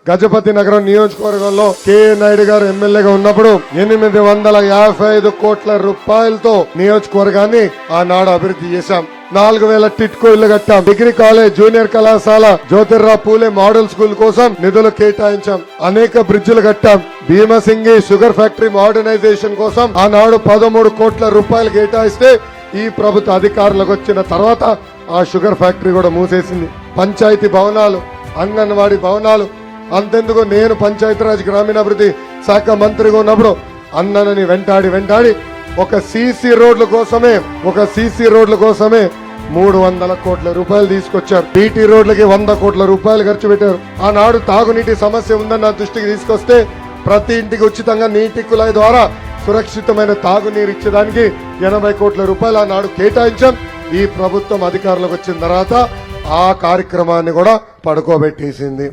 గజపతి నగరం నియోజకవర్గంలో కేఏ నాయుడు గారు ఎమ్మెల్యేగా ఉన్నప్పుడు 855 కోట్ల రూపాయలతో నియోజకవర్గాన్ని ఆనాడు అభివృద్ధి చేశాం. 4000 టిట్కో ఇళ్లు కట్టాం. డిగ్రీ కాలేజ్, జూనియర్ కళాశాల, జ్యోతిర్రావు పూలే మోడల్ స్కూల్ కోసం నిధులు కేటాయించాం. అనేక బ్రిడ్జిలు కట్టాం. భీమసింగి షుగర్ ఫ్యాక్టరీ మోడర్నైజేషన్ కోసం ఆనాడు 13 కోట్ల రూపాయలు కేటాయిస్తే ఈ ప్రభుత్వ అధికారులకు వచ్చిన తర్వాత ఆ షుగర్ ఫ్యాక్టరీ కూడా మూసేసింది. పంచాయతీ భవనాలు, అంగన్వాడీ భవనాలు, అంతెందుకు నేను పంచాయతీరాజ్ గ్రామీణాభివృద్ధి శాఖ మంత్రిగా ఉన్నప్పుడు అన్నని వెంటాడి ఒక సీసీ రోడ్ల కోసమే 300 కోట్ల రూపాయలు తీసుకొచ్చారు. బీటీ రోడ్లకి 100 కోట్ల రూపాయలు ఖర్చు పెట్టారు. ఆనాడు తాగునీటి సమస్య ఉందని నా దృష్టికి తీసుకొస్తే ప్రతి ఇంటికి ఉచితంగా నీటి కుళాయి ద్వారా సురక్షితమైన తాగునీరు ఇచ్చేదానికి 80 కోట్ల రూపాయలు ఆనాడు కేటాయించాం. ఈ ప్రభుత్వం అధికారంలోకి వచ్చిన తర్వాత ఆ కార్యక్రమాన్ని కూడా పడుకోబెట్టేసింది.